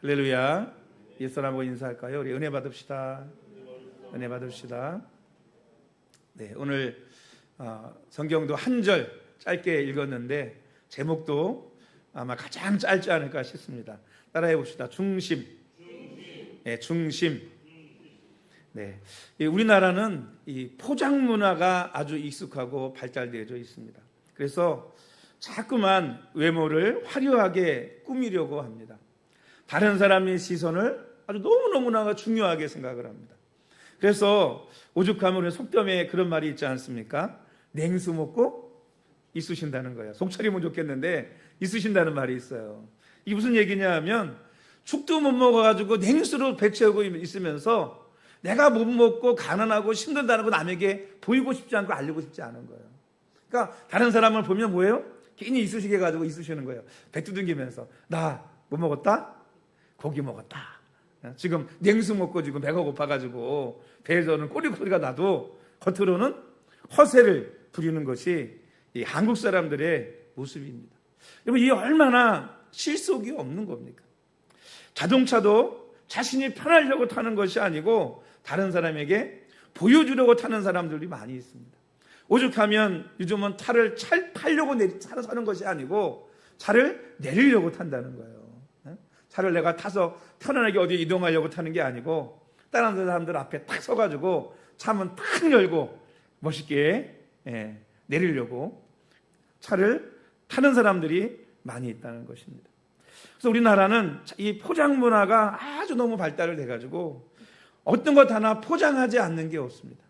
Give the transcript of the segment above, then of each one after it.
할렐루야. 옛사람하고 인사할까요? 우리 은혜 받읍시다. 은혜 받읍시다. 네, 오늘 성경도 한 절 짧게 읽었는데 제목도 아마 가장 짧지 않을까 싶습니다. 따라해 봅시다. 중심. 네, 중심. 네, 우리나라는 이 포장 문화가 아주 익숙하고 발달되어 있습니다. 그래서 자꾸만 외모를 화려하게 꾸미려고 합니다. 다른 사람의 시선을 아주 너무너무나 중요하게 생각을 합니다. 그래서 오죽하면 속담에 그런 말이 있지 않습니까? 냉수 먹고 있으신다는 거예요. 속차리면 좋겠는데 있으신다는 말이 있어요. 이게 무슨 얘기냐 하면 죽도 못 먹어가지고 냉수로 배 채우고 있으면서 내가 못 먹고 가난하고 힘들다는 거 남에게 보이고 싶지 않고 알리고 싶지 않은 거예요. 그러니까 다른 사람을 보면 뭐예요? 괜히 이쑤시개 가지고 있으시는 거예요. 배 두둥기면서 나 뭐 먹었다? 고기 먹었다. 지금 냉수 먹고 지금 배가 고파가지고 배에서는 꼬리 소리가 나도 겉으로는 허세를 부리는 것이 이 한국 사람들의 모습입니다. 여러분, 이게 얼마나 실속이 없는 겁니까? 자동차도 자신이 편하려고 타는 것이 아니고 다른 사람에게 보여주려고 타는 사람들이 많이 있습니다. 오죽하면 요즘은 차를 팔려고 사는 것이 아니고 차를 내리려고 탄다는 거예요. 차를 내가 타서 편안하게 어디 이동하려고 타는 게 아니고 다른 사람들 앞에 딱 서가지고 차문 탁 열고 멋있게 내리려고 차를 타는 사람들이 많이 있다는 것입니다. 그래서 우리나라는 이 포장 문화가 아주 너무 발달을 돼가지고 어떤 것 하나 포장하지 않는 게 없습니다.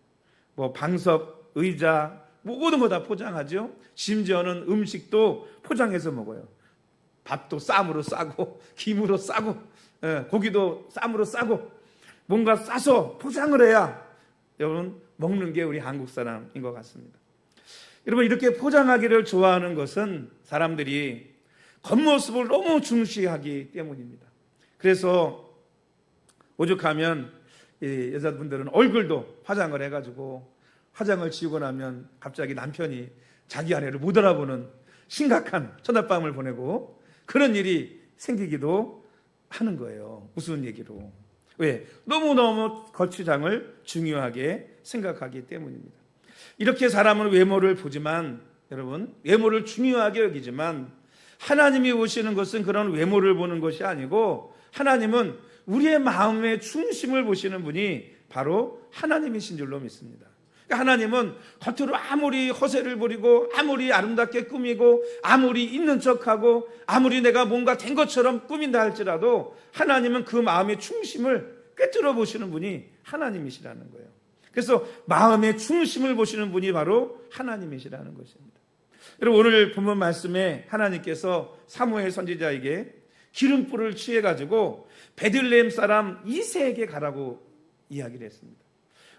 뭐 방석, 의자, 모든 거 다 포장하죠. 심지어는 음식도 포장해서 먹어요. 밥도 쌈으로 싸고 김으로 싸고 고기도 쌈으로 싸고 뭔가 싸서 포장을 해야 여러분 먹는 게 우리 한국 사람인 것 같습니다. 여러분, 이렇게 포장하기를 좋아하는 것은 사람들이 겉모습을 너무 중시하기 때문입니다. 그래서 오죽하면 이 여자분들은 얼굴도 화장을 해가지고 화장을 지우고 나면 갑자기 남편이 자기 아내를 못 알아보는 심각한 첫날밤을 보내고 그런 일이 생기기도 하는 거예요. 무슨 얘기로? 왜? 너무너무 거치장을 중요하게 생각하기 때문입니다. 이렇게 사람은 외모를 보지만 여러분, 외모를 중요하게 여기지만 하나님이 보시는 것은 그런 외모를 보는 것이 아니고 하나님은 우리의 마음의 중심을 보시는 분이 바로 하나님이신 줄로 믿습니다. 하나님은 겉으로 아무리 허세를 부리고 아무리 아름답게 꾸미고 아무리 있는 척하고 아무리 내가 뭔가 된 것처럼 꾸민다 할지라도 하나님은 그 마음의 중심을 꿰뚫어 보시는 분이 하나님이시라는 거예요. 그래서 마음의 중심을 보시는 분이 바로 하나님이시라는 것입니다. 여러분, 오늘 본문 말씀에 하나님께서 사무엘 선지자에게 기름불을 취해가지고 베들레헴 사람 이새에게 가라고 이야기를 했습니다.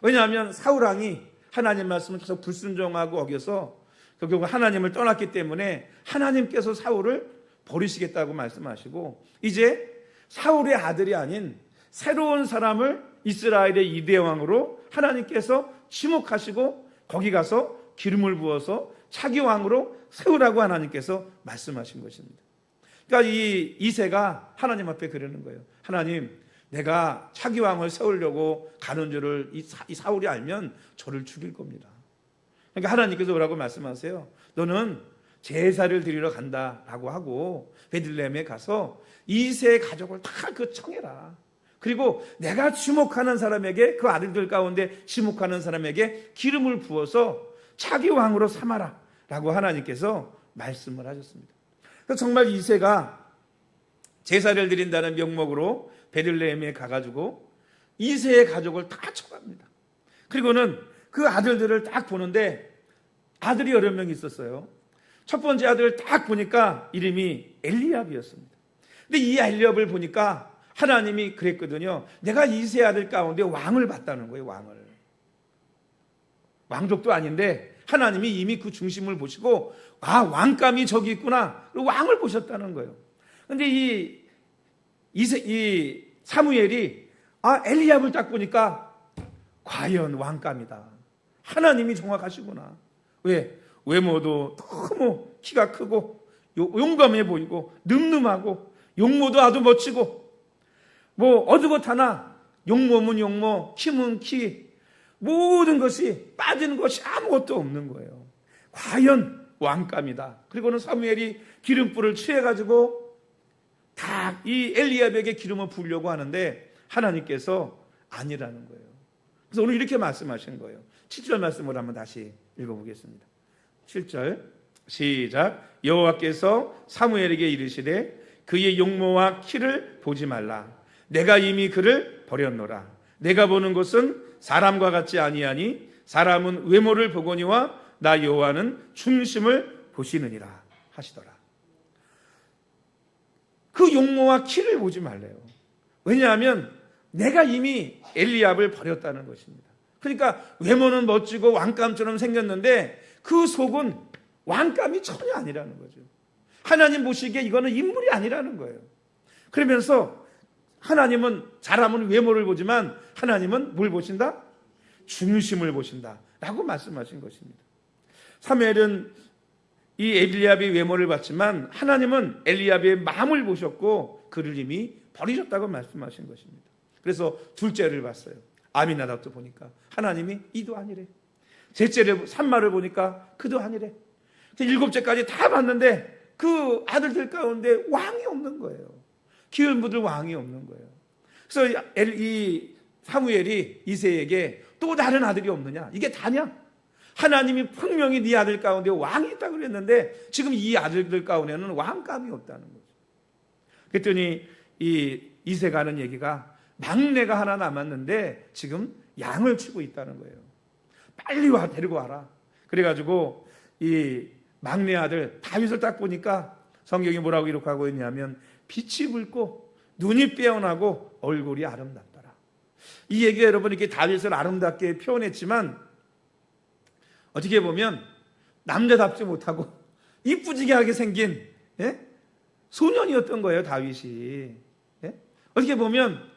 왜냐하면 사울 왕이 하나님 말씀을 계속 불순종하고 어겨서 결국 하나님을 떠났기 때문에 하나님께서 사울을 버리시겠다고 말씀하시고 이제 사울의 아들이 아닌 새로운 사람을 이스라엘의 이대왕으로 하나님께서 지목하시고 거기 가서 기름을 부어서 차기 왕으로 세우라고 하나님께서 말씀하신 것입니다. 그러니까 이 이새가 하나님 앞에 그러는 거예요. 하나님, 내가 차기 왕을 세우려고 가는 줄을 이 사울이 알면 저를 죽일 겁니다. 그러니까 하나님께서 뭐라고 말씀하세요? 너는 제사를 드리러 간다라고 하고 베들레헴에 가서 이세 가족을 다 청해라. 그리고 내가 지목하는 사람에게, 그 아들들 가운데 지목하는 사람에게 기름을 부어서 차기 왕으로 삼아라 라고 하나님께서 말씀을 하셨습니다. 그래서 정말 이세가 제사를 드린다는 명목으로 베들레헴에 가가지고 이새의 가족을 다 쳐갑니다. 그리고는 그 아들들을 딱 보는데 아들이 여러 명 있었어요. 첫 번째 아들을 딱 보니까 이름이 엘리압이었습니다. 근데 이 엘리압을 보니까 하나님이 그랬거든요. 내가 이새 아들 가운데 왕을 봤다는 거예요. 왕을. 왕족도 아닌데 하나님이 이미 그 중심을 보시고 왕감이 저기 있구나. 왕을 보셨다는 거예요. 근데 이 사무엘이 엘리압을 딱 보니까 과연 왕감이다. 하나님이 정확하시구나. 왜? 외모도 너무 키가 크고 용감해 보이고 늠름하고 용모도 아주 멋지고 뭐 어두고타나 용모면 용모, 키면 키, 모든 것이 빠지는 것이 아무것도 없는 거예요. 과연 왕감이다. 그리고는 사무엘이 기름불을 취해가지고 다 이 엘리압에게 기름을 부으려고 하는데 하나님께서 아니라는 거예요. 그래서 오늘 이렇게 말씀하신 거예요. 7절 말씀을 한번 다시 읽어보겠습니다. 7절 시작. 여호와께서 사무엘에게 이르시되 그의 용모와 키를 보지 말라. 내가 이미 그를 버렸노라. 내가 보는 것은 사람과 같지 아니하니 사람은 외모를 보거니와 나 여호와는 중심을 보시느니라 하시더라. 그 용모와 키를 보지 말래요. 왜냐하면 내가 이미 엘리압을 버렸다는 것입니다. 그러니까 외모는 멋지고 왕감처럼 생겼는데 그 속은 왕감이 전혀 아니라는 거죠. 하나님 보시기에 이거는 인물이 아니라는 거예요. 그러면서 하나님은 사람은 외모를 보지만 하나님은 뭘 보신다? 중심을 보신다 라고 말씀하신 것입니다. 사무엘은 이 엘리압의 외모를 봤지만 하나님은 엘리압의 마음을 보셨고 그를 이미 버리셨다고 말씀하신 것입니다. 그래서 둘째를 봤어요. 아미나답도 보니까 하나님이 이도 아니래. 셋째를 산마를 보니까 그도 아니래. 일곱째까지 다 봤는데 그 아들들 가운데 왕이 없는 거예요. 기을 묻을 왕이 없는 거예요. 그래서 이 사무엘이 이새에게 또 다른 아들이 없느냐? 이게 다냐? 하나님이 분명히 네 아들 가운데 왕이 있다고 그랬는데 지금 이 아들들 가운데는 왕감이 없다는 거죠. 그랬더니 이 이새가 하는 얘기가 막내가 하나 남았는데 지금 양을 치고 있다는 거예요. 빨리 와 데리고 와라. 그래가지고 이 막내 아들 다윗을 딱 보니까 성경이 뭐라고 기록하고 있냐면 빛이 붉고 눈이 빼어나고 얼굴이 아름답더라. 이 얘기가 여러분 이렇게 다윗을 아름답게 표현했지만 어떻게 보면 남자답지 못하고 이쁘지게하게 생긴 소년이었던 거예요, 다윗이. 어떻게 보면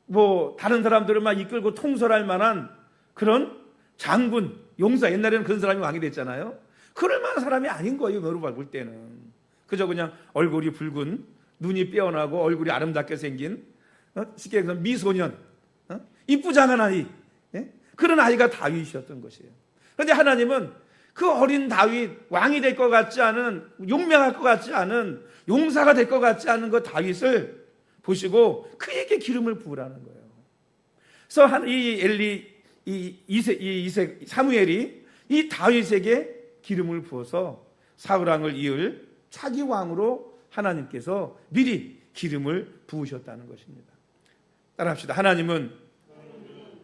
뭐 다른 사람들을 막 이끌고 통솔할 만한 그런 장군, 용사, 옛날에는 그런 사람이 왕이 됐잖아요. 그럴 만한 사람이 아닌 거예요, 여러분 볼 때는. 그저 그냥 얼굴이 붉은, 눈이 빼어나고 얼굴이 아름답게 생긴 쉽게 얘기해서 미소년, 이쁘장한 아이, 그런 아이가 다윗이었던 것이에요. 그런데 하나님은 그 어린 다윗, 왕이 될 것 같지 않은, 용맹할 것 같지 않은, 용사가 될 것 같지 않은 그 다윗을 보시고 그에게 기름을 부으라는 거예요. 그래서 사무엘이 이 다윗에게 기름을 부어서 사울왕을 이을 차기 왕으로 하나님께서 미리 기름을 부으셨다는 것입니다. 따라합시다. 하나님은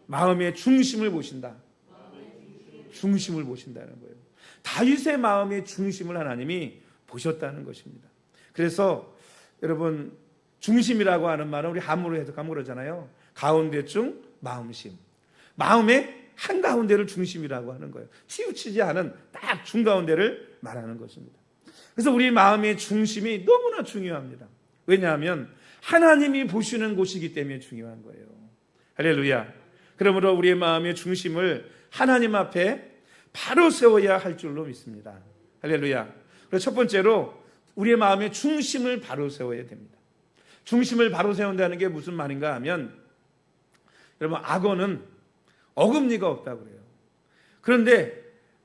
마음의 중심을 보신다. 중심을 보신다는 거예요. 다윗의 마음의 중심을 하나님이 보셨다는 것입니다. 그래서 여러분 중심이라고 하는 말은 우리 한문으로 해석하면 그러잖아요. 가운데쯤 마음심. 마음의 한가운데를 중심이라고 하는 거예요. 치우치지 않은 딱 중가운데를 말하는 것입니다. 그래서 우리 마음의 중심이 너무나 중요합니다. 왜냐하면 하나님이 보시는 곳이기 때문에 중요한 거예요. 할렐루야. 그러므로 우리의 마음의 중심을 하나님 앞에 바로 세워야 할 줄로 믿습니다. 할렐루야. 그래서 첫 번째로 우리의 마음의 중심을 바로 세워야 됩니다. 중심을 바로 세운다는 게 무슨 말인가 하면 여러분 악어는 어금니가 없다고 그래요. 그런데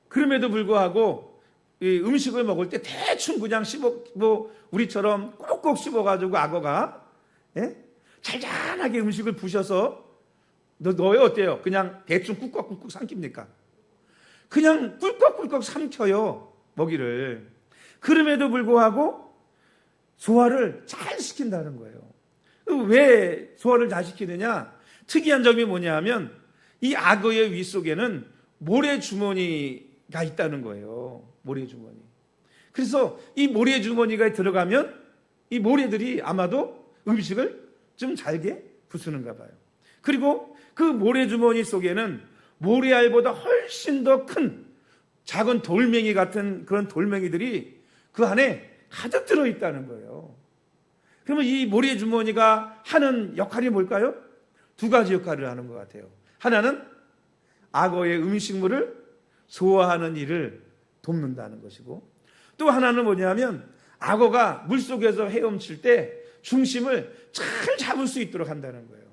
그럼에도 불구하고 이 음식을 먹을 때 대충 그냥 우리처럼 꼭꼭 씹어가지고 악어가 잘잘하게 음식을 부셔서 너희 어때요? 그냥 대충 꿀꺽꿀꺽 삼킵니까? 그냥 꿀꺽꿀꺽 삼켜요, 먹이를. 그럼에도 불구하고 소화를 잘 시킨다는 거예요. 왜 소화를 잘 시키느냐? 특이한 점이 뭐냐 하면 이 악어의 위 속에는 모래주머니가 있다는 거예요. 모래주머니. 그래서 이 모래주머니가 들어가면 이 모래들이 아마도 음식을 좀 잘게 부수는가 봐요. 그리고 그 모래주머니 속에는 모래알보다 훨씬 더 큰 작은 돌멩이 같은 그런 돌멩이들이 그 안에 가득 들어있다는 거예요. 그러면 이 모래주머니가 하는 역할이 뭘까요? 두 가지 역할을 하는 것 같아요. 하나는 악어의 음식물을 소화하는 일을 돕는다는 것이고, 또 하나는 뭐냐면 악어가 물속에서 헤엄칠 때 중심을 잘 잡을 수 있도록 한다는 거예요.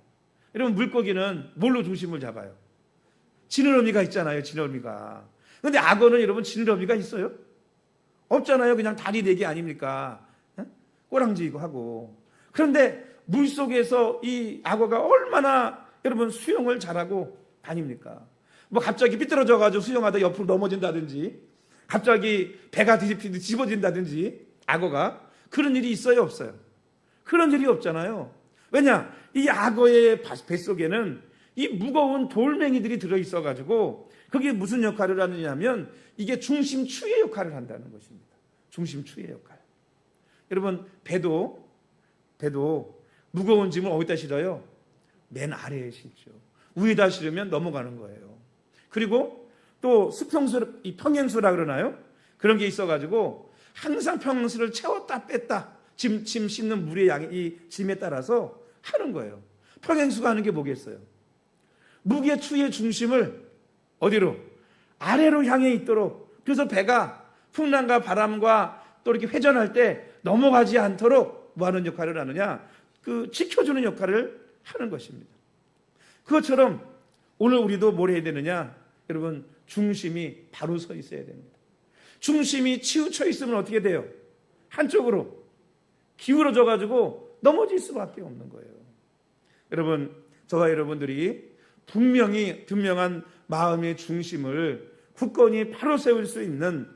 여러분, 물고기는 뭘로 중심을 잡아요? 지느러미가 있잖아요. 지느러미가. 근데 악어는 여러분 지느러미가 있어요? 없잖아요. 그냥 다리 4개 아닙니까? 꼬랑지이고 하고. 그런데 물속에서 이 악어가 얼마나 여러분 수영을 잘하고 다닙니까? 뭐 갑자기 삐뚤어져 가지고 수영하다 옆으로 넘어진다든지, 갑자기 배가 뒤집히듯 집어진다든지, 악어가 그런 일이 있어요, 없어요? 그런 일이 없잖아요. 왜냐? 이 악어의 뱃속에는 이 무거운 돌멩이들이 들어있어 가지고 그게 무슨 역할을 하느냐면 이게 중심 추의 역할을 한다는 것입니다. 중심 추의 역할. 여러분, 배도 무거운 짐을 어디다 실어요? 맨 아래에 실죠. 위에다 실으면 넘어가는 거예요. 그리고 또 수평수, 이 평행수라 그러나요? 그런 게 있어가지고 항상 평행수를 채웠다 뺐다 짐 싣는 물의 양이 이 짐에 따라서 하는 거예요. 평행수가 하는 게 뭐겠어요? 무게 추의 중심을 어디로? 아래로 향해 있도록. 그래서 배가 풍랑과 바람과 또 이렇게 회전할 때 넘어가지 않도록 뭐 하는 역할을 하느냐? 그 지켜주는 역할을 하는 것입니다. 그것처럼 오늘 우리도 뭘 해야 되느냐? 여러분, 중심이 바로 서 있어야 됩니다. 중심이 치우쳐 있으면 어떻게 돼요? 한쪽으로 기울어져 가지고 넘어질 수밖에 없는 거예요. 여러분, 저와 여러분들이 분명한 마음의 중심을 굳건히 바로 세울 수 있는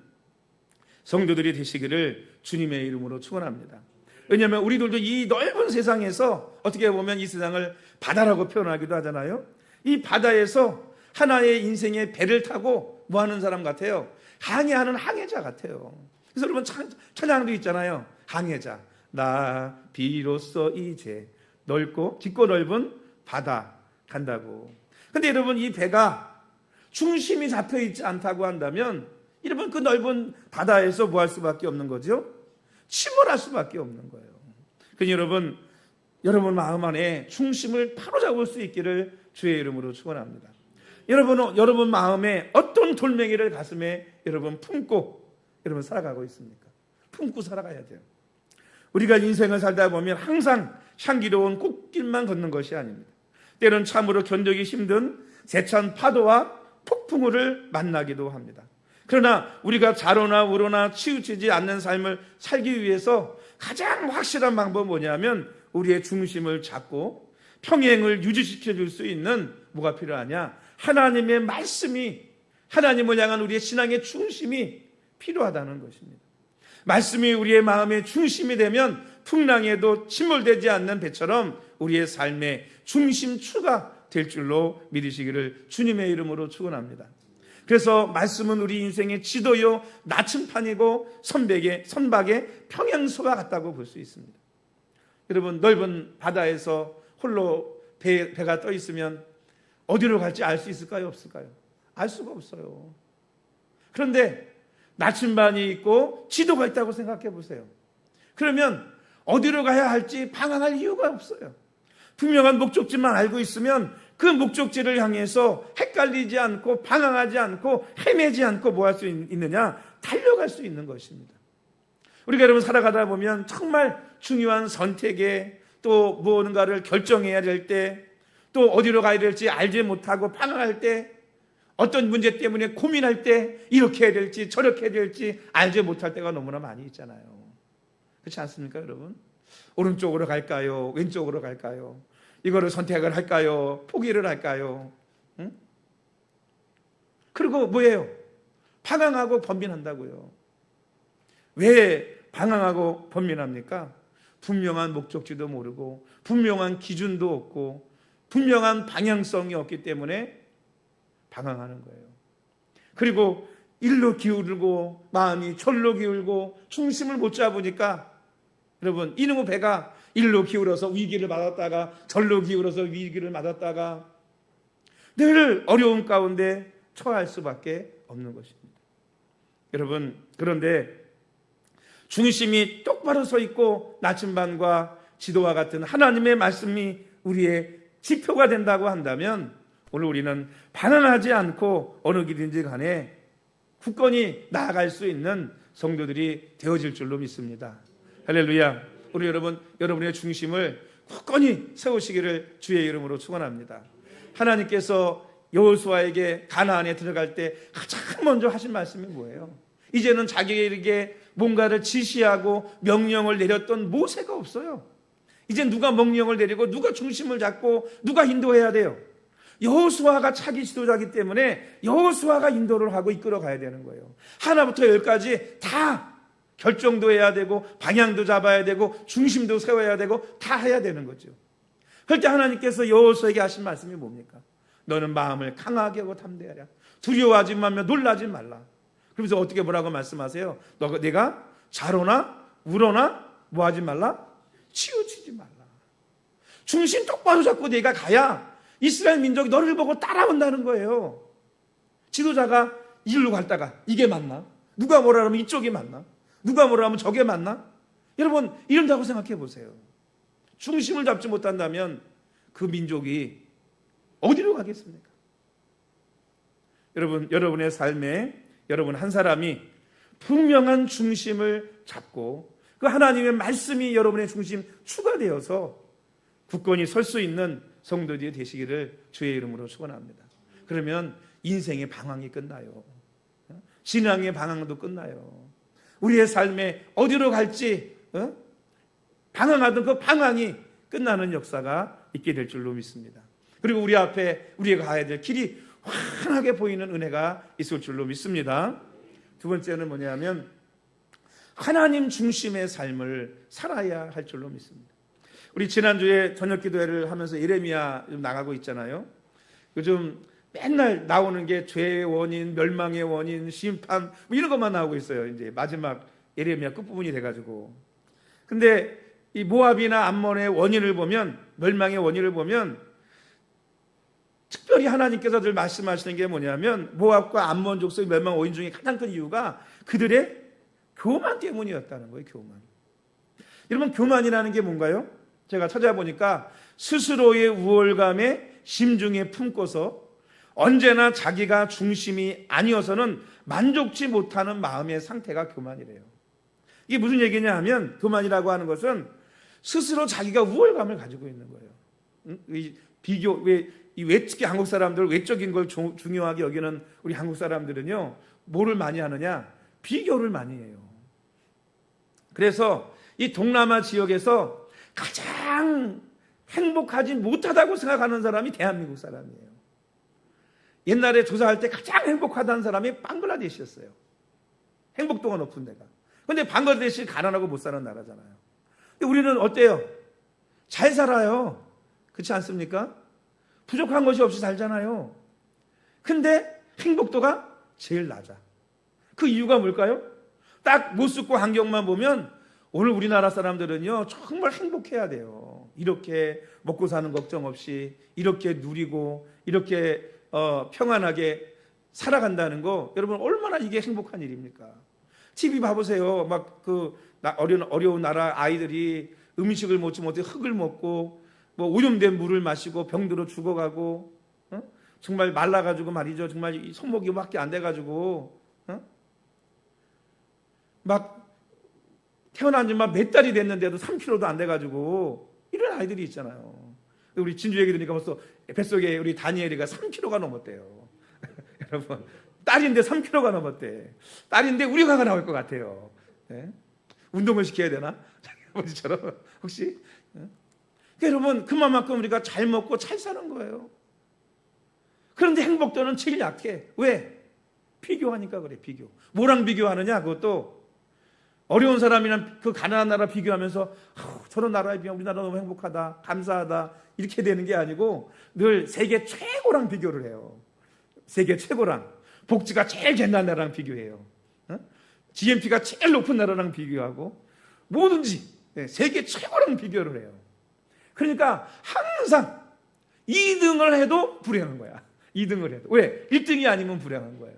성도들이 되시기를 주님의 이름으로 축원합니다. 왜냐하면 우리들도 이 넓은 세상에서 어떻게 보면 이 세상을 바다라고 표현하기도 하잖아요. 이 바다에서 하나의 인생의 배를 타고 뭐 하는 사람 같아요? 항해하는 항해자 같아요. 그래서 여러분 찬양도 있잖아요. 항해자, 나 비로소 이제 깊고 넓은 바다 간다고. 근데 여러분, 이 배가 중심이 잡혀 있지 않다고 한다면 여러분, 그 넓은 바다에서 뭐 할 수밖에 없는 거죠? 침몰할 수밖에 없는 거예요. 그러니 여러분 마음 안에 중심을 바로 잡을 수 있기를 주의 이름으로 축원합니다. 여러분 마음에 어떤 돌멩이를 가슴에 여러분 품고 여러분 살아가고 있습니까? 품고 살아가야 돼요. 우리가 인생을 살다 보면 항상 향기로운 꽃길만 걷는 것이 아닙니다. 때로는 참으로 견디기 힘든 세찬 파도와 폭풍우를 만나기도 합니다. 그러나 우리가 좌로나 우로나 치우치지 않는 삶을 살기 위해서 가장 확실한 방법은 뭐냐면 우리의 중심을 잡고 평행을 유지시켜 줄 수 있는 뭐가 필요하냐? 하나님의 말씀이, 하나님을 향한 우리의 신앙의 중심이 필요하다는 것입니다. 말씀이 우리의 마음의 중심이 되면 풍랑에도 침몰되지 않는 배처럼 우리의 삶의 중심추가 될 줄로 믿으시기를 주님의 이름으로 축원합니다. 그래서 말씀은 우리 인생의 지도요 나침판이고 선박의 평행소와 같다고 볼 수 있습니다. 여러분, 넓은 바다에서 홀로 배가 떠 있으면 어디로 갈지 알 수 있을까요? 없을까요? 알 수가 없어요. 그런데 나침반이 있고 지도가 있다고 생각해 보세요. 그러면 어디로 가야 할지 방황할 이유가 없어요. 분명한 목적지만 알고 있으면 그 목적지를 향해서 헷갈리지 않고 방황하지 않고 헤매지 않고 뭐 할 수 있느냐? 달려갈 수 있는 것입니다. 우리가 여러분 살아가다 보면 정말 중요한 선택에 또 무언가를 결정해야 될 때, 또 어디로 가야 될지 알지 못하고 방황할 때, 어떤 문제 때문에 고민할 때 이렇게 해야 될지 저렇게 해야 될지 알지 못할 때가 너무나 많이 있잖아요. 그렇지 않습니까, 여러분? 오른쪽으로 갈까요? 왼쪽으로 갈까요? 이거를 선택을 할까요? 포기를 할까요? 응? 그리고 뭐예요? 방황하고 번민한다고요. 왜 방황하고 번민합니까? 분명한 목적지도 모르고 분명한 기준도 없고 분명한 방향성이 없기 때문에 방황하는 거예요. 그리고 일로 기울고 마음이 절로 기울고 중심을 못 잡으니까 여러분, 이놈의 배가 일로 기울어서 위기를 맞았다가 절로 기울어서 위기를 맞았다가 늘 어려움 가운데 처할 수밖에 없는 것입니다. 여러분, 그런데 중심이 똑바로 서 있고 나침반과 지도와 같은 하나님의 말씀이 우리의 지표가 된다고 한다면 오늘 우리는 반환하지 않고 어느 길인지 간에 굳건히 나아갈 수 있는 성도들이 되어질 줄로 믿습니다. 할렐루야. 우리 여러분의 중심을 굳건히 세우시기를 주의 이름으로 축원합니다. 하나님께서 여호수아에게 가나안에 들어갈 때 가장 먼저 하신 말씀이 뭐예요? 이제는 자기에게 뭔가를 지시하고 명령을 내렸던 모세가 없어요. 이제 누가 명령을 내리고 누가 중심을 잡고 누가 인도해야 돼요? 여호수아가 차기 지도자이기 때문에 여호수아가 인도를 하고 이끌어 가야 되는 거예요. 하나부터 열까지 다 결정도 해야 되고 방향도 잡아야 되고 중심도 세워야 되고 다 해야 되는 거죠. 그럴 때 하나님께서 여호수아에게 하신 말씀이 뭡니까? 너는 마음을 강하게 하고 담대하라. 두려워하지 말며 놀라지 말라. 그러면서 어떻게 뭐라고 말씀하세요? 내가 자로나 울어나 뭐하지 말라? 치우치지 말라. 중심 똑바로 잡고 내가 가야 이스라엘 민족이 너를 보고 따라온다는 거예요. 지도자가 이리로 갔다가 이게 맞나? 누가 뭐라 하면 이쪽이 맞나? 누가 뭐라 하면 저게 맞나? 여러분 이런다고 생각해 보세요. 중심을 잡지 못한다면 그 민족이 어디로 가겠습니까? 여러분의 삶에 여러분 한 사람이 분명한 중심을 잡고 그 하나님의 말씀이 여러분의 중심 추가되어서 굳건히 설 수 있는 성도들이 되시기를 주의 이름으로 축원합니다. 그러면 인생의 방황이 끝나요. 신앙의 방황도 끝나요. 우리의 삶에 어디로 갈지 방황하던 그 방황이 끝나는 역사가 있게 될 줄로 믿습니다. 그리고 우리 앞에 우리가 가야 될 길이 환하게 보이는 은혜가 있을 줄로 믿습니다. 두 번째는 뭐냐면 하나님 중심의 삶을 살아야 할 줄로 믿습니다. 우리 지난주에 저녁 기도회를 하면서 예레미야 나가고 있잖아요. 요즘 맨날 나오는 게 죄의 원인, 멸망의 원인, 심판 뭐 이런 것만 나오고 있어요. 이제 마지막 예레미야 끝부분이 돼가지고. 근데 이 모압이나 암몬의 원인을 보면, 멸망의 원인을 보면 특별히 하나님께서 늘 말씀하시는 게 뭐냐면 모압과 암몬 족속의 멸망 원인 중에 가장 큰 이유가 그들의 교만 때문이었다는 거예요. 교만. 여러분 교만이라는 게 뭔가요? 제가 찾아보니까 스스로의 우월감에 심중에 품고서 언제나 자기가 중심이 아니어서는 만족치 못하는 마음의 상태가 교만이래요. 이게 무슨 얘기냐 하면 교만이라고 하는 것은 스스로 자기가 우월감을 가지고 있는 거예요. 특히 한국 사람들 외적인 걸 중요하게 여기는 우리 한국 사람들은요 뭐를 많이 하느냐? 비교를 많이 해요. 그래서 이 동남아 지역에서 가장 행복하지 못하다고 생각하는 사람이 대한민국 사람이에요. 옛날에 조사할 때 가장 행복하다는 사람이 방글라데시였어요. 행복도가 높은 데가. 그런데 방글라데시 가난하고 못 사는 나라잖아요. 근데 우리는 어때요? 잘 살아요. 그렇지 않습니까? 부족한 것이 없이 살잖아요. 근데 행복도가 제일 낮아. 그 이유가 뭘까요? 딱 모습과 환경만 보면 오늘 우리나라 사람들은요 정말 행복해야 돼요. 이렇게 먹고 사는 걱정 없이 이렇게 누리고 이렇게 평안하게 살아간다는 거 여러분 얼마나 이게 행복한 일입니까? TV 봐보세요. 막 어려운 나라 아이들이 음식을 먹지 못해 흙을 먹고 뭐 오염된 물을 마시고 병들어 죽어가고 정말 말라가지고 말이죠. 정말 손목이 밖에 안 돼가지고 막 태어난 지 막 몇 달이 됐는데도 3kg도 안 돼가지고 이런 아이들이 있잖아요. 우리 진주 얘기 들으니까 벌써 뱃속에 우리 다니엘이가 3kg가 넘었대요. 여러분 딸인데 3kg가 넘었대. 딸인데 우리가 나올 것 같아요. 네? 운동을 시켜야 되나? 자기 아버지처럼 혹시? 네? 여러분 그만큼 우리가 잘 먹고 잘 사는 거예요. 그런데 행복도는 제일 약해. 왜? 비교하니까 그래. 비교. 뭐랑 비교하느냐? 그것도 어려운 사람이랑 그 가난한 나라 비교하면서 저런 나라에 비하면 우리나라 너무 행복하다, 감사하다 이렇게 되는 게 아니고 늘 세계 최고랑 비교를 해요. 세계 최고랑. 복지가 제일 괜찮은 나라랑 비교해요. GNP가 제일 높은 나라랑 비교하고 뭐든지 세계 최고랑 비교를 해요. 그러니까 항상 2등을 해도 불행한 거야. 2등을 해도. 왜? 1등이 아니면 불행한 거예요.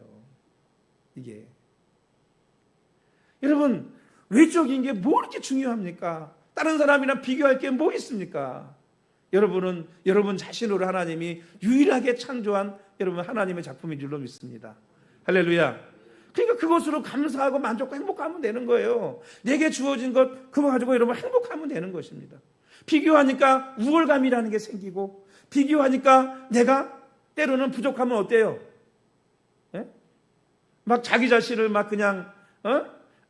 이게. 여러분 외적인 게 뭐 이렇게 중요합니까? 다른 사람이랑 비교할 게 뭐 있습니까? 여러분은 여러분 자신으로 하나님이 유일하게 창조한 여러분 하나님의 작품인 줄로 믿습니다. 할렐루야. 그러니까 그것으로 감사하고 만족하고 행복하면 되는 거예요. 내게 주어진 것 그거 가지고 여러분 행복하면 되는 것입니다. 비교하니까 우월감이라는 게 생기고, 비교하니까 내가 때로는 부족하면 어때요? 예? 막 자기 자신을 막 그냥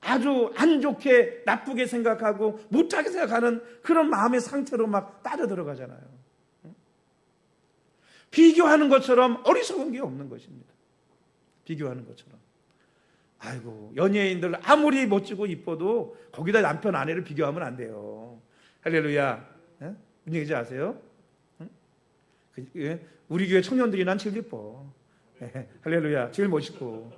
아주 안 좋게 나쁘게 생각하고 못하게 생각하는 그런 마음의 상태로 막 따라 들어가잖아요. 비교하는 것처럼 어리석은 게 없는 것입니다. 비교하는 것처럼. 아이고, 연예인들 아무리 멋지고 이뻐도 거기다 남편 아내를 비교하면 안 돼요. 할렐루야. 무슨 얘기인지 아세요? 우리 교회 청년들이 난 제일 예뻐. 할렐루야. 제일 멋있고.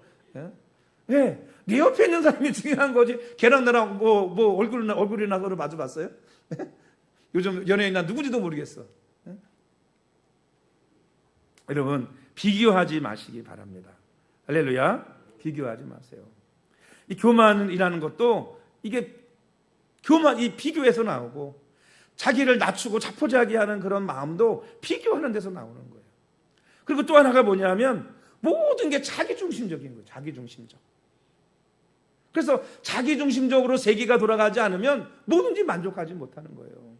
네, 내 옆에 있는 사람이 중요한 거지. 걔랑 나랑 뭐 얼굴이나 서로 마주봤어요? 요즘 연예인 난 누구지도 모르겠어. 여러분, 비교하지 마시기 바랍니다. 할렐루야. 비교하지 마세요. 이 교만이라는 것도 이게 이 비교에서 나오고, 자기를 낮추고 자포자기하는 그런 마음도 비교하는 데서 나오는 거예요. 그리고 또 하나가 뭐냐면 모든 게 자기중심적인 거예요. 자기중심적. 그래서 자기중심적으로 세계가 돌아가지 않으면 뭐든지 만족하지 못하는 거예요.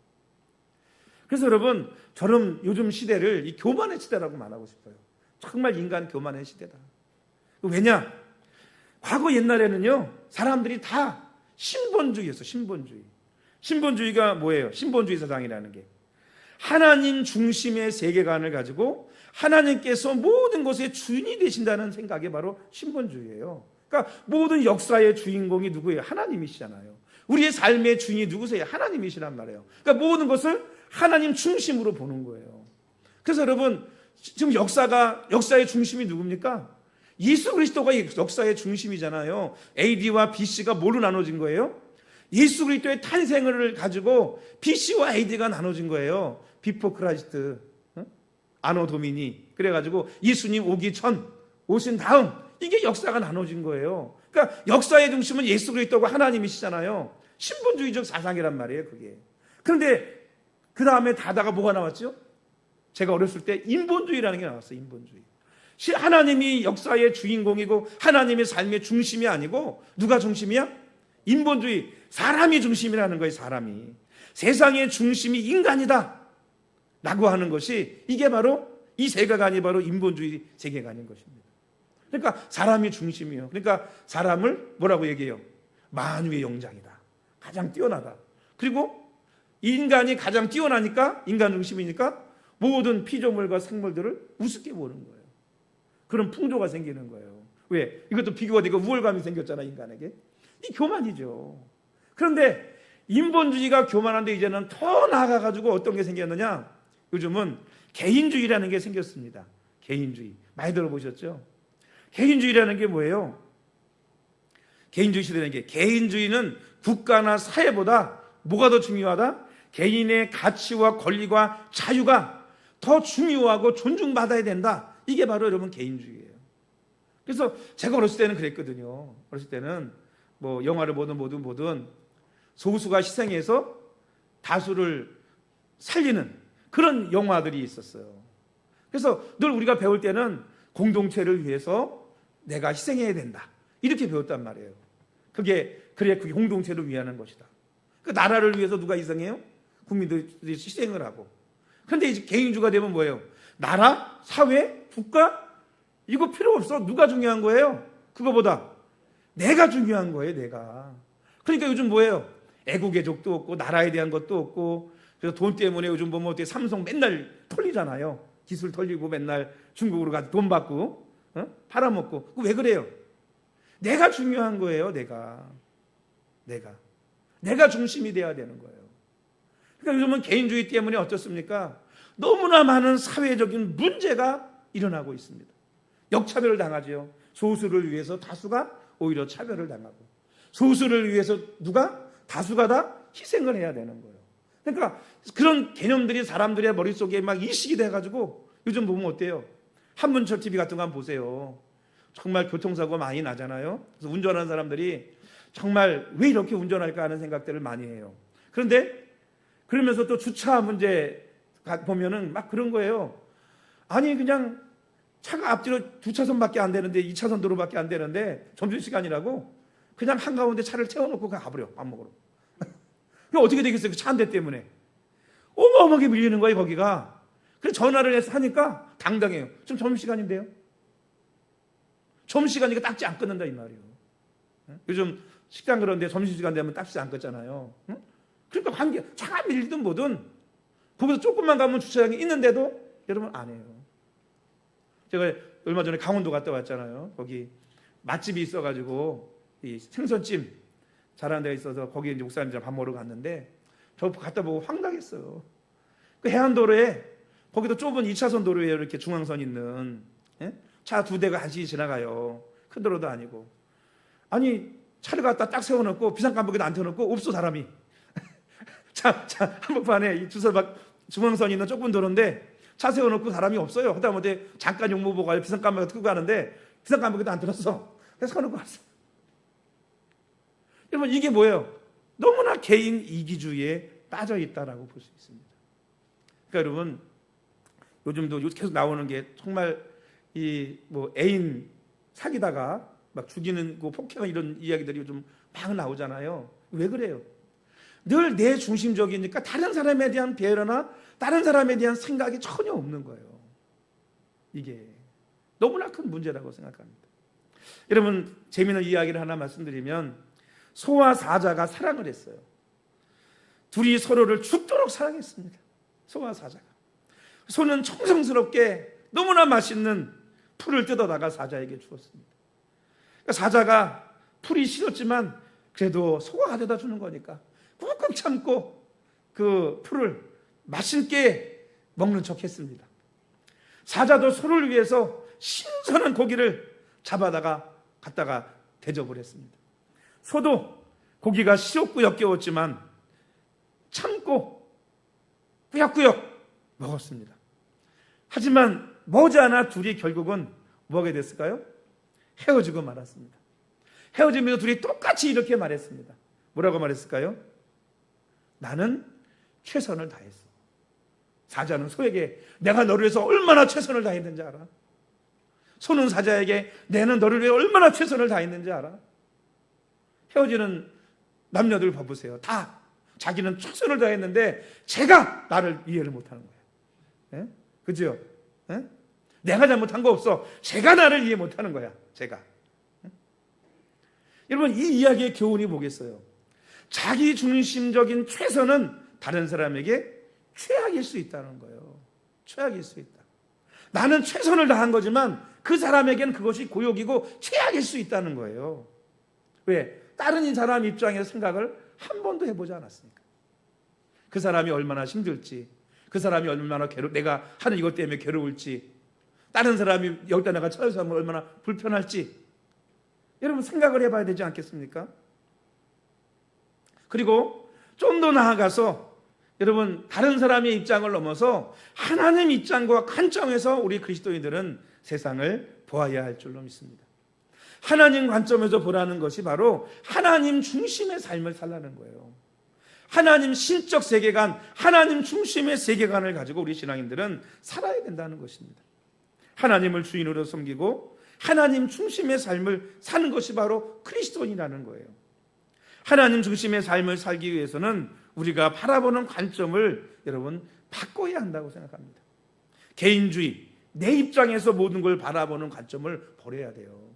그래서 여러분, 저는 요즘 시대를 이 교만의 시대라고 말하고 싶어요. 정말 인간 교만의 시대다. 왜냐? 과거 옛날에는요, 사람들이 다 신본주의였어. 신본주의가 뭐예요? 신본주의 사상이라는 게 하나님 중심의 세계관을 가지고 하나님께서 모든 것의 주인이 되신다는 생각이 바로 신본주의예요. 그러니까 모든 역사의 주인공이 누구예요? 하나님이시잖아요. 우리의 삶의 주인이 누구세요? 하나님이시란 말이에요. 그러니까 모든 것을 하나님 중심으로 보는 거예요. 그래서 여러분, 지금 역사의 중심이 누굽니까? 예수 그리스도가 역사의 중심이잖아요. AD와 BC가 뭘로 나눠진 거예요? 예수 그리스도의 탄생을 가지고 BC와 AD가 나눠진 거예요. 비포 크라이스트, 아노 도미니. 그래가지고 예수님 오기 전, 오신 다음, 이게 역사가 나눠진 거예요. 그러니까 역사의 중심은 예수 그리스도가 하나님이시잖아요. 신본주의적 사상이란 말이에요, 그게. 그런데 그 다음에 다다가 뭐가 나왔죠? 제가 어렸을 때 인본주의라는 게 나왔어요. 인본주의. 하나님이 역사의 주인공이고 하나님의 삶의 중심이 아니고 누가 중심이야? 인본주의. 사람이 중심이라는 거예요. 사람이. 세상의 중심이 인간이다 라고 하는 것이, 이게 바로 이 세계관이 바로 인본주의 세계관인 것입니다. 그러니까 사람이 중심이에요. 그러니까 사람을 뭐라고 얘기해요? 만유의 영장이다. 가장 뛰어나다. 그리고 인간이 가장 뛰어나니까, 인간 중심이니까 모든 피조물과 생물들을 우습게 보는 거예요. 그런 풍조가 생기는 거예요. 왜? 이것도 비교가 되고 우월감이 생겼잖아, 인간에게. 이 교만이죠. 그런데 인본주의가 교만한데 이제는 더 나아가가지고 어떤 게 생겼느냐? 요즘은 개인주의라는 게 생겼습니다. 개인주의. 많이 들어보셨죠? 개인주의라는 게 뭐예요? 개인주의 시대라는 게, 개인주의는 국가나 사회보다 뭐가 더 중요하다? 개인의 가치와 권리와 자유가 더 중요하고 존중받아야 된다. 이게 바로 여러분 개인주의예요. 그래서 제가 어렸을 때는 그랬거든요. 어렸을 때는 뭐 영화를 보든 소수가 희생해서 다수를 살리는 그런 영화들이 있었어요. 그래서 늘 우리가 배울 때는 공동체를 위해서 내가 희생해야 된다, 이렇게 배웠단 말이에요. 그게 공동체를 위하는 것이다. 그 나라를 위해서 누가 희생해요? 국민들이 희생을 하고. 그런데 이제 개인주의가 되면 뭐예요? 나라, 사회, 국가, 이거 필요 없어. 누가 중요한 거예요? 그거보다 내가 중요한 거예요. 내가. 그러니까 요즘 뭐예요? 애국애족도 없고 나라에 대한 것도 없고, 그래서 돈 때문에 요즘 보면 어떻게 삼성 맨날 털리잖아요. 기술 털리고 맨날 중국으로 가서 돈 받고 팔아먹고. 왜 그래요? 내가 중요한 거예요. 내가 중심이 돼야 되는 거예요. 그러니까 요즘은 개인주의 때문에 어떻습니까? 너무나 많은 사회적인 문제가 일어나고 있습니다. 역차별을 당하죠. 소수를 위해서 다수가 오히려 차별을 당하고, 소수를 위해서 다수가 다 희생을 해야 되는 거예요. 그러니까 그런 개념들이 사람들의 머릿속에 막 이식이 돼가지고 요즘 보면 어때요? 한문철 TV 같은 거 한번 보세요. 정말 교통사고 많이 나잖아요. 그래서 운전하는 사람들이 정말 왜 이렇게 운전할까 하는 생각들을 많이 해요. 그런데 그러면서 또 주차 문제 보면은 막 그런 거예요. 아니 그냥 차가 앞뒤로 2차선밖에 안 되는데 2차선 도로밖에 안 되는데 점심시간이라고 그냥 한가운데 차를 채워놓고 그냥 가버려 밥 먹으러. 그럼 어떻게 되겠어요? 그 차 한 대 때문에 어마어마하게 밀리는 거예요 거기가. 그래서 전화를 해서 하니까 당당해요. 지금 점심시간인데요. 점심시간이니까 딱지 안 끊는다 이 말이에요. 요즘 식당 그런데 점심시간 되면 딱지 안 끊잖아요. 그러니까 관계 차가 밀리든 뭐든 거기서 조금만 가면 주차장이 있는데도 여러분 안 해요. 제가 얼마 전에 강원도 갔다 왔잖아요. 거기 맛집이 있어가지고 이 생선찜 잘하는 데가 있어서 거기 이제 목사님들이랑 밥 먹으러 갔는데 저 갔다 보고 황당했어요. 그 해안도로에 거기도 좁은 2차선 도로에 이렇게 중앙선 있는 차 2대가 한시 지나가요. 큰 도로도 아니고. 아니 차를 갖다 딱 세워놓고 비상깜빡이도 안 켜놓고 없어 사람이. 차 한복판에 이 중앙선 있는 좁은 도로인데 차 세워놓고 사람이 없어요. 하다못해 잠깐 용무 보고 비상깜빡이 끄고 가는데 비상깜빡이도 안 들었어. 그래서 서놓고 갔어. 여러분 이게 뭐예요? 너무나 개인 이기주의에 빠져 있다라고 볼 수 있습니다. 그러니까 여러분 요즘도 계속 나오는 게 정말 이 뭐 애인 사귀다가 막 죽이는 거 폭행하는 이런 이야기들이 요즘 막 나오잖아요. 왜 그래요? 늘 내 중심적이니까 다른 사람에 대한 배려나 다른 사람에 대한 생각이 전혀 없는 거예요. 이게 너무나 큰 문제라고 생각합니다. 여러분 재미있는 이야기를 하나 말씀드리면 소와 사자가 사랑을 했어요. 둘이 서로를 죽도록 사랑했습니다. 소와 사자가. 소는 정성스럽게 너무나 맛있는 풀을 뜯어다가 사자에게 주었습니다. 그러니까 사자가 풀이 싫었지만 그래도 소가 가져다 주는 거니까 꾹꾹 참고 그 풀을 맛있게 먹는 척 했습니다. 사자도 소를 위해서 신선한 고기를 잡아다가 갖다가 대접을 했습니다. 소도 고기가 싫었고 역겨웠지만 참고 꾸역꾸역 먹었습니다. 하지만 머지않아 둘이 결국은 뭐하게 됐을까요? 헤어지고 말았습니다. 헤어지면서 둘이 똑같이 이렇게 말했습니다. 뭐라고 말했을까요? 나는 최선을 다했어. 사자는 소에게 내가 너를 위해서 얼마나 최선을 다했는지 알아? 소는 사자에게 내는 너를 위해 얼마나 최선을 다했는지 알아? 헤어지는 남녀들 봐보세요. 다 자기는 최선을 다했는데 제가 나를 이해를 못하는 거예요. 예? 그죠? 예? 내가 잘못한 거 없어. 제가 나를 이해 못하는 거야. 제가. 예? 여러분 이 이야기의 교훈이 뭐겠어요? 자기 중심적인 최선은 다른 사람에게 최악일 수 있다는 거예요. 최악일 수 있다. 나는 최선을 다한 거지만 그 사람에게는 그것이 고역이고 최악일 수 있다는 거예요. 왜? 다른 사람 입장에서 생각을 한 번도 해보지 않았으니까. 그 사람이 얼마나 힘들지, 그 사람이 얼마나 내가 하는 이것 때문에 괴로울지, 다른 사람이 여기다 내가 처해서 하면 얼마나 불편할지 여러분 생각을 해봐야 되지 않겠습니까? 그리고 좀 더 나아가서 여러분 다른 사람의 입장을 넘어서 하나님 입장과 관점에서 우리 그리스도인들은 세상을 보아야 할 줄로 믿습니다. 하나님 관점에서 보라는 것이 바로 하나님 중심의 삶을 살라는 거예요. 하나님 신적 세계관, 하나님 중심의 세계관을 가지고 우리 신앙인들은 살아야 된다는 것입니다. 하나님을 주인으로 섬기고 하나님 중심의 삶을 사는 것이 바로 그리스도인이라는 거예요. 하나님 중심의 삶을 살기 위해서는 우리가 바라보는 관점을 여러분 바꿔야 한다고 생각합니다. 개인주의, 내 입장에서 모든 걸 바라보는 관점을 버려야 돼요.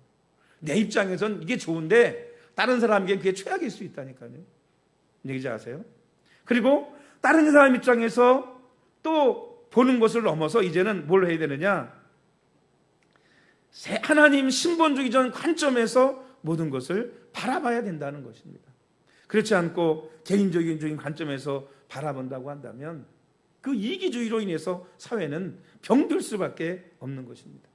내 입장에선 이게 좋은데 다른 사람에게 그게 최악일 수 있다니까요. 얘기지 아세요? 그리고 다른 사람 입장에서 또 보는 것을 넘어서 이제는 뭘 해야 되느냐? 하나님 신본주의적 관점에서 모든 것을 바라봐야 된다는 것입니다. 그렇지 않고 개인적인 관점에서 바라본다고 한다면 그 이기주의로 인해서 사회는 병들 수밖에 없는 것입니다.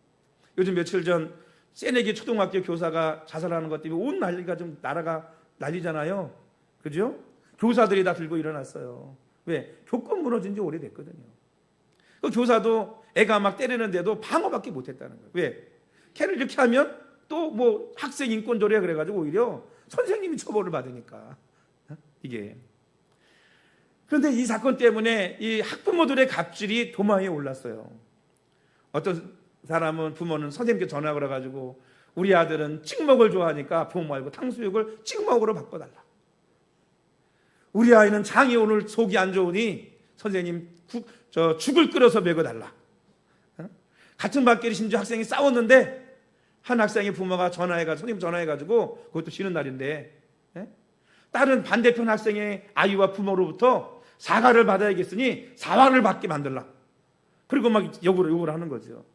요즘 며칠 전 새내기 초등학교 교사가 자살하는 것 때문에 온 난리가 좀 나라가 난리잖아요. 그죠? 교사들이 다 들고 일어났어요. 왜? 교권 무너진 지 오래됐거든요. 그 교사도 애가 막 때리는데도 방어밖에 못했다는 거예요. 왜? 걔를 이렇게 하면 또 뭐 학생 인권 조례 그래가지고 오히려 선생님이 처벌을 받으니까 이게. 그런데 이 사건 때문에 이 학부모들의 갑질이 도마 위에 올랐어요. 어떤 사람은 부모는 선생님께 전화 걸어가지고 우리 아들은 찍먹을 좋아하니까 부모 말고 탕수육을 찍먹으로 바꿔달라. 우리 아이는 장이 오늘 속이 안 좋으니 선생님 죽을 끓여서 먹여달라. 같은 반끼리 심지어 학생이 싸웠는데 한 학생의 부모가 선생님 전화해가지고 그것도 쉬는 날인데 다른 반대편 학생의 아이와 부모로부터 사과를 받아야겠으니 사과를 받게 만들라. 그리고 막 욕을 하는 거죠.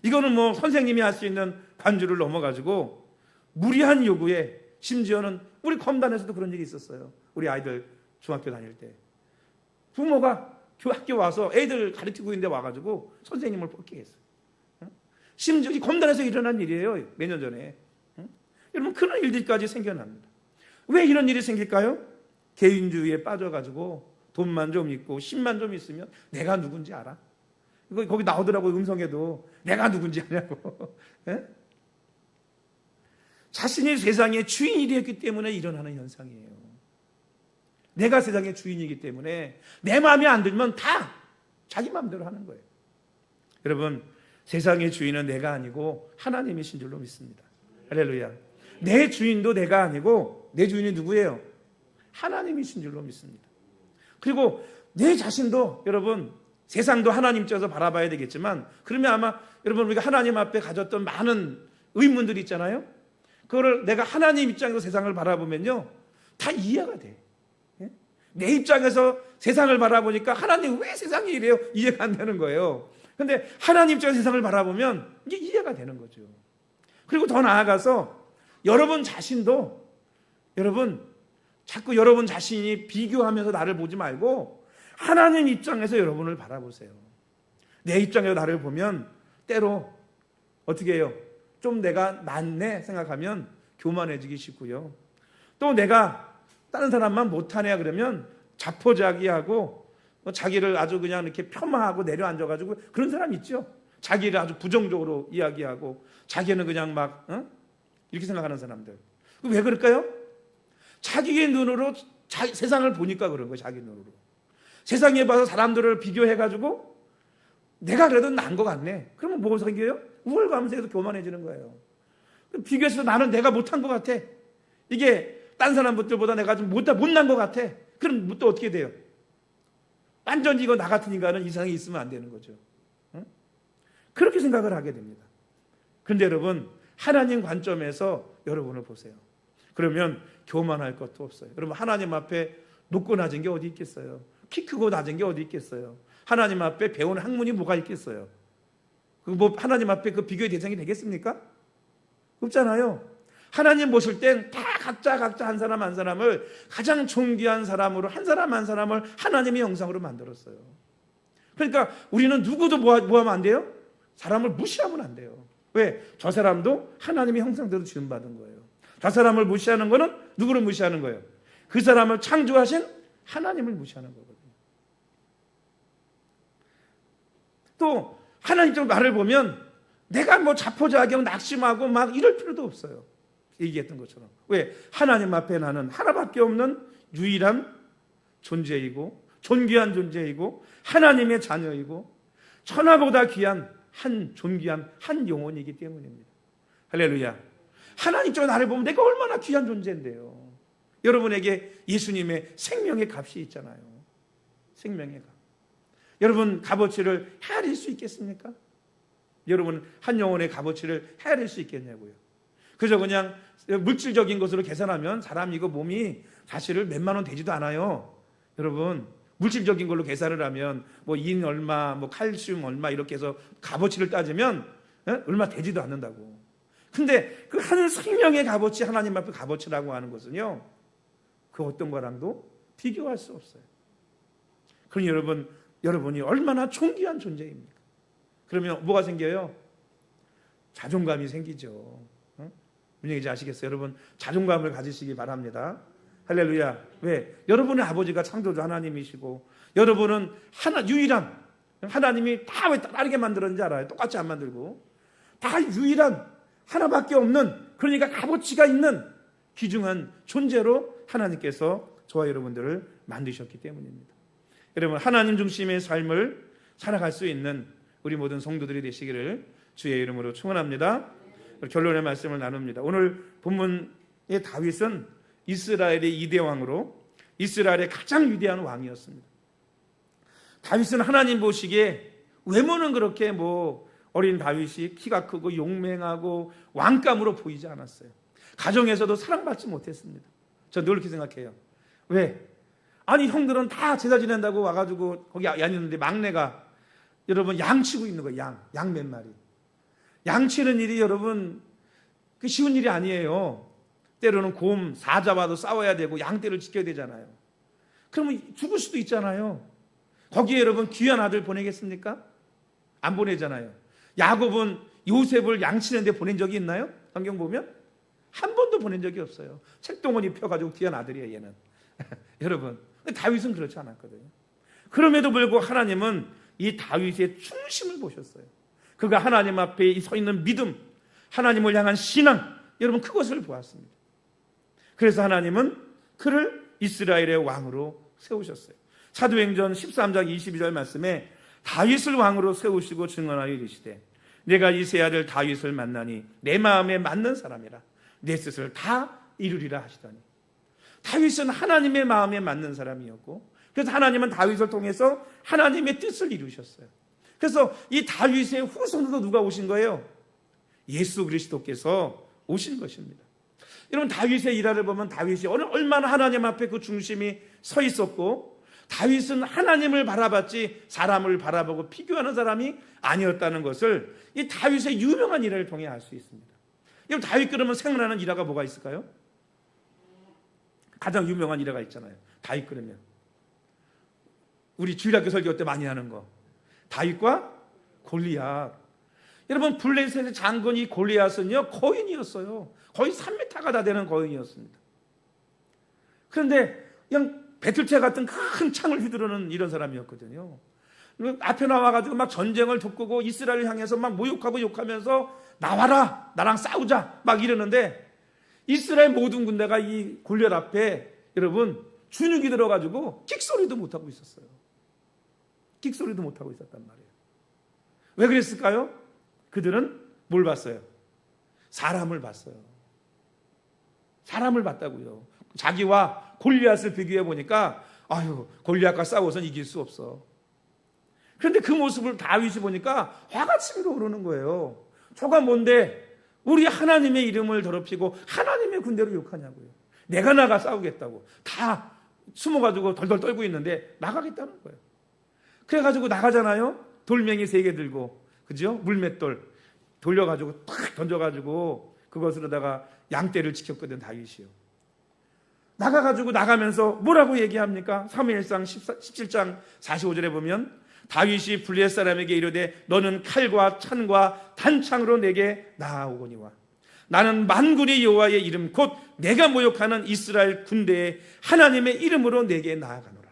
이거는 뭐 선생님이 할 수 있는 관주를 넘어가지고 무리한 요구에 심지어는 우리 검단에서도 그런 일이 있었어요. 우리 아이들 중학교 다닐 때 부모가 학교 와서 애들 가르치고 있는데 와가지고 선생님을 폭행했어요. 심지어 이 검단에서 일어난 일이에요. 몇 년 전에. 여러분 그런 일들까지 생겨납니다. 왜 이런 일이 생길까요? 개인주의에 빠져가지고 돈만 좀 있고 10만 좀 있으면 내가 누군지 알아? 거기 나오더라고요. 음성에도 내가 누군지 아냐고. 자신이 세상의 주인이 되었기 때문에 일어나는 현상이에요. 내가 세상의 주인이기 때문에 내 마음에 안 들면 다 자기 마음대로 하는 거예요. 여러분 세상의 주인은 내가 아니고 하나님이신 줄로 믿습니다. 할렐루야. 내 주인도 내가 아니고 내 주인이 누구예요? 하나님이신 줄로 믿습니다. 그리고 내 자신도 여러분 세상도 하나님 입장에서 바라봐야 되겠지만 그러면 아마 여러분 우리가 하나님 앞에 가졌던 많은 의문들이 있잖아요. 그거를 내가 하나님 입장에서 세상을 바라보면요 다 이해가 돼. 내 입장에서 세상을 바라보니까 하나님 왜 세상이 이래요? 이해가 안 되는 거예요. 그런데 하나님 입장에서 세상을 바라보면 이게 이해가 되는 거죠. 그리고 더 나아가서 여러분 자신도 여러분 자꾸 여러분 자신이 비교하면서 나를 보지 말고 하나님 입장에서 여러분을 바라보세요. 내 입장에서 나를 보면 때로 어떻게 해요? 좀 내가 낫네 생각하면 교만해지기 쉽고요. 또 내가 다른 사람만 못하네 그러면 자포자기하고 자기를 아주 그냥 이렇게 폄하하고 내려앉아가지고 그런 사람 있죠. 자기를 아주 부정적으로 이야기하고 자기는 그냥 막 이렇게 생각하는 사람들. 왜 그럴까요? 자기의 눈으로 세상을 보니까 그런 거예요. 자기 눈으로. 세상에 봐서 사람들을 비교해가지고 내가 그래도 나은 것 같네. 그러면 뭐가 생겨요? 우월감에서 교만해지는 거예요. 비교해서 나는 내가 못한 것 같아. 이게 딴 사람들보다 내가 좀 못난 것 같아. 그럼 또 어떻게 돼요? 완전히 이거 나 같은 인간은 이상이 있으면 안 되는 거죠. 그렇게 생각을 하게 됩니다. 그런데 여러분 하나님 관점에서 여러분을 보세요. 그러면 교만할 것도 없어요. 여러분 하나님 앞에 높고 낮은 게 어디 있겠어요? 키 크고 낮은 게 어디 있겠어요? 하나님 앞에 배운 학문이 뭐가 있겠어요? 하나님 앞에 그 비교의 대상이 되겠습니까? 없잖아요. 하나님 보실 땐 다 각자 한 사람 한 사람을 가장 존귀한 사람으로 한 사람 한 사람을 하나님의 형상으로 만들었어요. 그러니까 우리는 누구도 뭐 하면 안 돼요? 사람을 무시하면 안 돼요. 왜? 저 사람도 하나님의 형상대로 지음받은 거예요. 저 사람을 무시하는 거는 누구를 무시하는 거예요? 그 사람을 창조하신 하나님을 무시하는 거거든요. 또 하나님처럼 나를 보면 내가 뭐 자포자기하고 낙심하고 막 이럴 필요도 없어요. 얘기했던 것처럼. 왜? 하나님 앞에 나는 하나밖에 없는 유일한 존재이고 존귀한 존재이고 하나님의 자녀이고 천하보다 귀한 존귀한 한 영혼이기 때문입니다. 할렐루야. 하나님처럼 나를 보면 내가 얼마나 귀한 존재인데요. 여러분에게 예수님의 생명의 값이 있잖아요. 생명의 값. 여러분 값어치를 헤아릴 수 있겠습니까? 여러분 한 영혼의 값어치를 헤아릴 수 있겠냐고요. 그저 그냥 물질적인 것으로 계산하면 사람 이거 몸이 사실을 몇만 원 되지도 않아요. 여러분 물질적인 걸로 계산을 하면 뭐 인 얼마, 뭐 칼슘 얼마 이렇게 해서 값어치를 따지면 얼마 되지도 않는다고. 근데 그 한 생명의 값어치, 하나님 앞에 값어치라고 하는 것은요, 그 어떤 거랑도 비교할 수 없어요. 그러니 여러분이 얼마나 존귀한 존재입니까? 그러면 뭐가 생겨요? 자존감이 생기죠. 무슨 얘기인지 아시겠어요? 여러분 자존감을 가지시기 바랍니다. 할렐루야. 왜? 여러분의 아버지가 창조주 하나님이시고 여러분은 유일한 하나님이 다 왜 다르게 만들었는지 알아요? 똑같이 안 만들고 다 유일한 하나밖에 없는, 그러니까 값어치가 있는 귀중한 존재로 하나님께서 저와 여러분들을 만드셨기 때문입니다. 여러분 하나님 중심의 삶을 살아갈 수 있는 우리 모든 성도들이 되시기를 주의 이름으로 축원합니다. 결론의 말씀을 나눕니다. 오늘 본문의 다윗은 이스라엘의 2대 왕으로 이스라엘의 가장 위대한 왕이었습니다. 다윗은 하나님 보시기에 외모는 그렇게 어린 다윗이 키가 크고 용맹하고 왕감으로 보이지 않았어요. 가정에서도 사랑받지 못했습니다. 저 늘 그렇게 생각해요. 왜? 아니 형들은 다 제사 지낸다고 와가지고 거기 앉았는데 막내가 여러분 양 치고 있는 거예요. 양 몇 마리. 양 치는 일이 여러분 그 쉬운 일이 아니에요. 때로는 곰, 사자와도 싸워야 되고 양떼를 지켜야 되잖아요. 그러면 죽을 수도 있잖아요. 거기에 여러분 귀한 아들 보내겠습니까? 안 보내잖아요. 야곱은 요셉을 양치는데 보낸 적이 있나요? 성경 보면 한 번도 보낸 적이 없어요. 책동원 입혀가지고 귀한 아들이에요 얘는. 여러분 다윗은 그렇지 않았거든요. 그럼에도 불구하고 하나님은 이 다윗의 중심을 보셨어요. 그가 하나님 앞에 서 있는 믿음, 하나님을 향한 신앙, 여러분 그것을 보았습니다. 그래서 하나님은 그를 이스라엘의 왕으로 세우셨어요. 사도행전 13장 22절 말씀에 다윗을 왕으로 세우시고 증언하여 이르시되 내가 이세 아들 다윗을 만나니 내 마음에 맞는 사람이라 내 뜻을 다 이루리라 하시더니 다윗은 하나님의 마음에 맞는 사람이었고 그래서 하나님은 다윗을 통해서 하나님의 뜻을 이루셨어요. 그래서 이 다윗의 후손으로 누가 오신 거예요? 예수 그리스도께서 오신 것입니다. 여러분 다윗의 일화를 보면 다윗이 얼마나 하나님 앞에 그 중심이 서 있었고 다윗은 하나님을 바라봤지 사람을 바라보고 비교하는 사람이 아니었다는 것을 이 다윗의 유명한 일화를 통해 알 수 있습니다. 여러분 다윗 그러면 생각나는 일화가 뭐가 있을까요? 가장 유명한 일화가 있잖아요. 다윗 그러면 우리 주일학교 설교 때 많이 하는 거 다윗과 골리앗. 여러분 블레셋의 장군이 골리앗은요 거인이었어요. 거의 3m가 다 되는 거인이었습니다. 그런데 그냥 배틀체 같은 큰 창을 휘두르는 이런 사람이었거든요. 앞에 나와가지고 막 전쟁을 돋구고 이스라엘을 향해서 막 모욕하고 욕하면서 나와라 나랑 싸우자 막 이러는데 이스라엘 모든 군대가 이 골리앗 앞에 여러분 주눅이 들어가지고 끽소리도 못하고 있었어요. 끽소리도 못하고 있었단 말이에요. 왜 그랬을까요? 그들은 뭘 봤어요? 사람을 봤어요. 사람을 봤다고요. 자기와 골리앗을 비교해 보니까 아유 골리앗과 싸워서는 이길 수 없어. 그런데 그 모습을 다윗이 보니까 화가 치밀어 오르는 거예요. 저가 뭔데 우리 하나님의 이름을 더럽히고 하나님의 군대로 욕하냐고요. 내가 나가 싸우겠다고 다 숨어가지고 덜덜 떨고 있는데 나가겠다는 거예요. 그래가지고 나가잖아요. 돌멩이 3개 들고 그죠? 물맷돌 돌려가지고 탁 던져가지고 그것으로다가 양떼를 지켰거든 다윗이요. 나가가지고 나가면서 뭐라고 얘기합니까? 사무엘상 17장 45절에 보면 다윗이 블레셋 사람에게 이르되 너는 칼과 찬과 단창으로 내게 나아오거니와 나는 만군의 여호와의 이름 곧 내가 모욕하는 이스라엘 군대의 하나님의 이름으로 내게 나아가노라.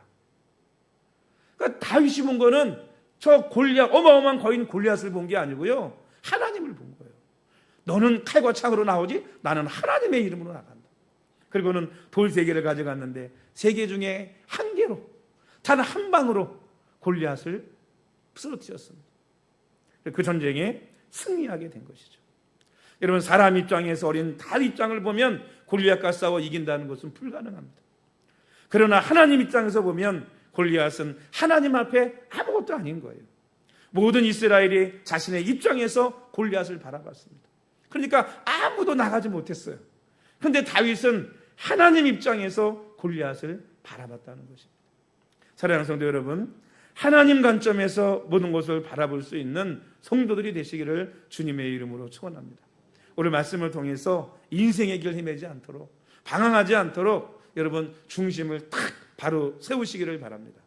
그러니까 다윗이 본 거는 저 골리앗 어마어마한 거인 골리앗을 본 게 아니고요 하나님을 본 거예요. 너는 칼과 창으로 나오지 나는 하나님의 이름으로 나간다. 그리고는 돌 3개를 가져갔는데 3개 중에 1개로 단 한 방으로 골리앗을 쓰러뜨렸습니다. 그 전쟁에 승리하게 된 것이죠. 여러분 사람 입장에서 어린 다윗 입장을 보면 골리앗과 싸워 이긴다는 것은 불가능합니다. 그러나 하나님 입장에서 보면 골리앗은 하나님 앞에 아무것도 아닌 거예요. 모든 이스라엘이 자신의 입장에서 골리앗을 바라봤습니다. 그러니까 아무도 나가지 못했어요. 그런데 다윗은 하나님 입장에서 골리앗을 바라봤다는 것입니다. 사랑하는 성도 여러분, 하나님 관점에서 모든 것을 바라볼 수 있는 성도들이 되시기를 주님의 이름으로 축원합니다. 오늘 말씀을 통해서 인생의 길 헤매지 않도록 방황하지 않도록 여러분 중심을 딱 바로 세우시기를 바랍니다.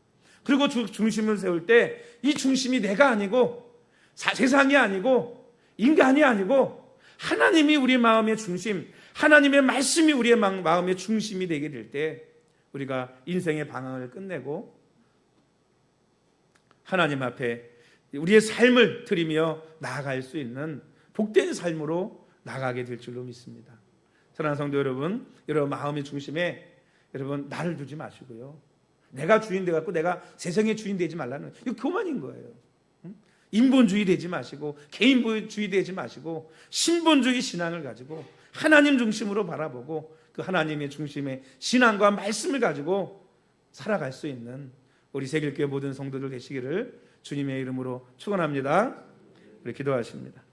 그리고 중심을 세울 때 이 중심이 내가 아니고 세상이 아니고 인간이 아니고 하나님이 우리 마음의 중심, 하나님의 말씀이 우리의 마음의 중심이 되게 될 때 우리가 인생의 방황을 끝내고 하나님 앞에 우리의 삶을 드리며 나아갈 수 있는 복된 삶으로 나가게 될 줄로 믿습니다. 사랑하는 성도 여러분, 여러분 마음의 중심에 여러분 나를 두지 마시고요. 내가 주인 돼 갖고 내가 세상의 주인 되지 말라는 이거 교만인 거예요. 인본주의 되지 마시고 개인주의 되지 마시고 신본주의 신앙을 가지고 하나님 중심으로 바라보고 그 하나님의 중심의 신앙과 말씀을 가지고 살아갈 수 있는 우리 세길교회 모든 성도들 되시기를 주님의 이름으로 축원합니다. 우리 기도하십니다.